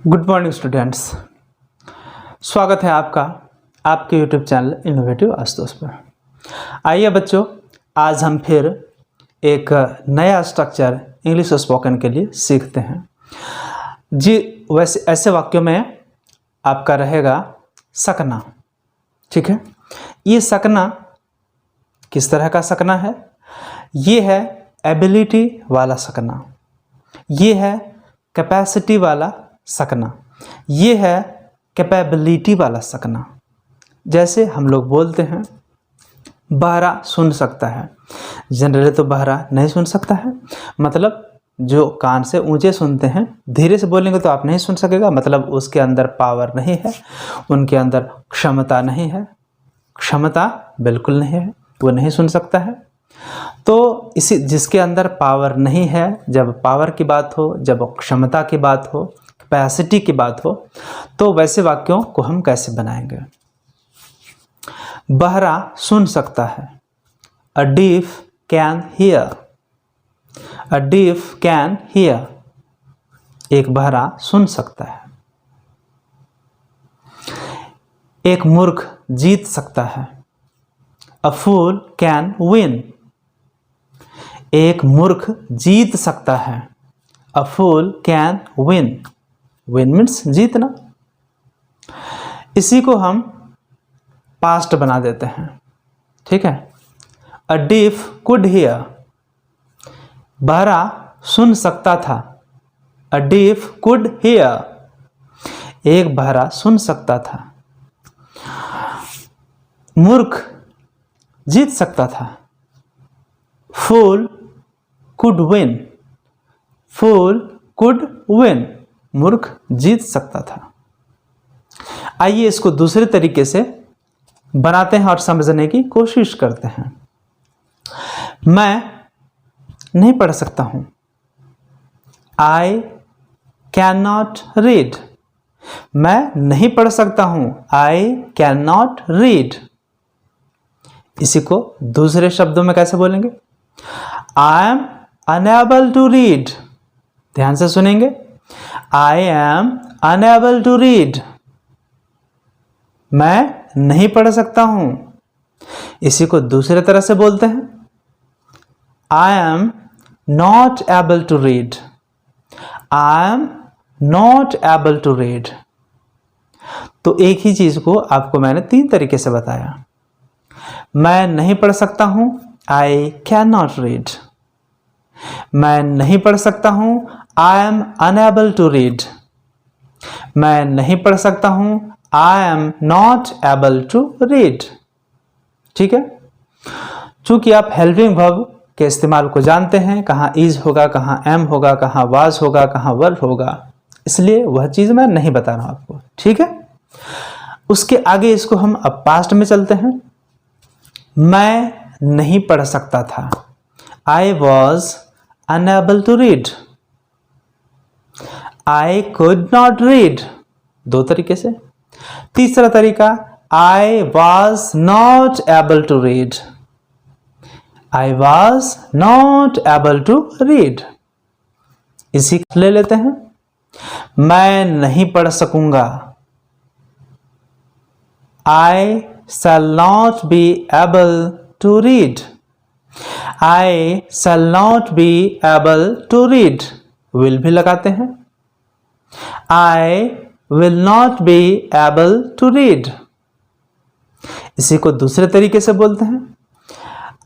Good morning students. स्वागत है आपका आपके यूट्यूब चैनल इनोवेटिव आशुतोष पर। आइए बच्चों, आज हम फिर एक नया स्ट्रक्चर इंग्लिश स्पोकन के लिए सीखते हैं जी। वैसे ऐसे वाक्यों में आपका रहेगा सकना, ठीक है। ये सकना किस तरह का सकना है? ये है एबिलिटी वाला सकना, ये है कैपेसिटी वाला सकना, ये है कैपेबिलिटी वाला सकना। जैसे हम लोग बोलते हैं बहरा सुन सकता है, जनरली तो बहरा नहीं सुन सकता है, मतलब जो कान से ऊंचे सुनते हैं, धीरे से बोलेंगे तो आप नहीं सुन सकेगा, मतलब उसके अंदर पावर नहीं है, उनके अंदर क्षमता नहीं है, क्षमता बिल्कुल नहीं है, वो नहीं सुन सकता है। तो इसी जिसके अंदर पावर नहीं है, जब पावर की बात हो, जब क्षमता की बात हो, कैपेसिटी की बात हो, तो वैसे वाक्यों को हम कैसे बनाएंगे? बहरा सुन सकता है, a deaf can hear, a deaf can hear, एक बहरा सुन सकता है। एक मूर्ख जीत सकता है, अ फूल कैन विन, एक मूर्ख जीत सकता है, अ फूल कैन विन, विन मीन्स जीतना। इसी को हम पास्ट बना देते हैं, ठीक है। अ डीफ कुड हियर, बहरा सुन सकता था, अ डीफ कुड हियर, एक बहरा सुन सकता था। मूर्ख जीत सकता था, fool could win, fool could win, मूर्ख जीत सकता था। आइए इसको दूसरे तरीके से बनाते हैं और समझने की कोशिश करते हैं। मैं नहीं पढ़ सकता हूं, आई कैन नॉट रीड, मैं नहीं पढ़ सकता हूं, आई कैन नॉट रीड। इसी को दूसरे शब्दों में कैसे बोलेंगे? I am unable to read, ध्यान से सुनेंगे, I am unable to read, मैं नहीं पढ़ सकता हूं। इसी को दूसरे तरह से बोलते हैं, I am not able to read, I am not able to read. तो एक ही चीज को आपको मैंने तीन तरीके से बताया। मैं नहीं पढ़ सकता हूं, आई कैन नॉट रीड, मैं नहीं पढ़ सकता हूं, I am unable to read, मैं नहीं पढ़ सकता हूं, I am not able to read, ठीक है। चूंकि आप हेल्पिंग वर्ब के इस्तेमाल को जानते हैं, कहाँ इज होगा, कहाँ एम होगा, कहाँ वाज होगा, कहाँ वर होगा, इसलिए वह चीज मैं नहीं बता रहा हूं आपको, ठीक है। उसके आगे इसको हम अब पास्ट में चलते हैं। मैं नहीं पढ़ सकता था, I was unable to read, I could not read, दो तरीके से। तीसरा तरीका, I was not able to read, I was not able to read. इसी ले लेते हैं, मैं नहीं पढ़ सकूंगा, आई shall not be able to read, I shall not be able to read, will भी लगाते हैं, I will not be able to read। इसी को दूसरे तरीके से बोलते हैं,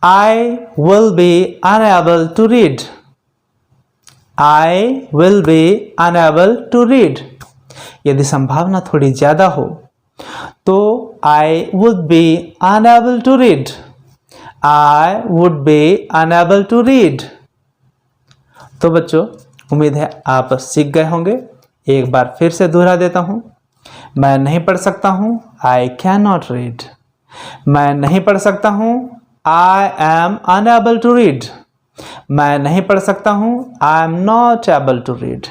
I will be unable to read, I will be unable to read। यदि संभावना थोड़ी ज्यादा हो तो I would be unable to read, I would be unable to read। तो बच्चों, उम्मीद है आप सीख गए होंगे। एक बार फिर से दोहरा देता हूं, मैं नहीं पढ़ सकता हूं, I cannot read, मैं नहीं पढ़ सकता हूं, I am unable to read, मैं नहीं पढ़ सकता हूं, I am not able to read।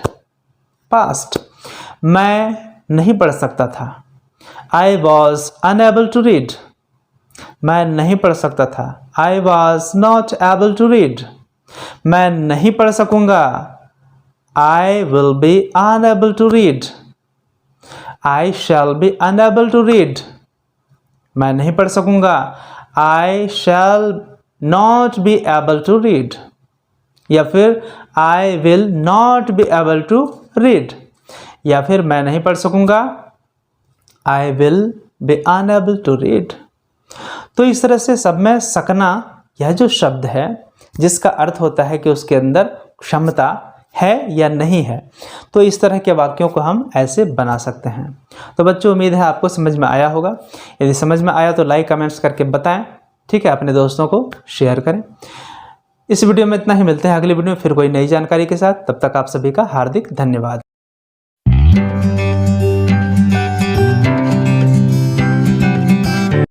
Past, मैं नहीं पढ़ सकता था, I was unable to read, मैं नहीं पढ़ सकता था, I was not able to read, मैं नहीं पढ़ सकूंगा, I will be unable to read, I shall be unable to read. मैं नहीं पढ़ सकूंगा। I shall not be able to read. या फिर I will not be able to read. या फिर मैं नहीं पढ़ सकूंगा, I will be unable to read. तो इस तरह से सब में सकना यह जो शब्द है जिसका अर्थ होता है कि उसके अंदर क्षमता है या नहीं है, तो इस तरह के वाक्यों को हम ऐसे बना सकते हैं। तो बच्चों, उम्मीद है आपको समझ में आया होगा। यदि समझ में आया तो लाइक कमेंट्स करके बताएं, ठीक है, अपने दोस्तों को शेयर करें। इस वीडियो में इतना ही, मिलते हैं अगली वीडियो में फिर कोई नई जानकारी के साथ। तब तक आप सभी का हार्दिक धन्यवाद।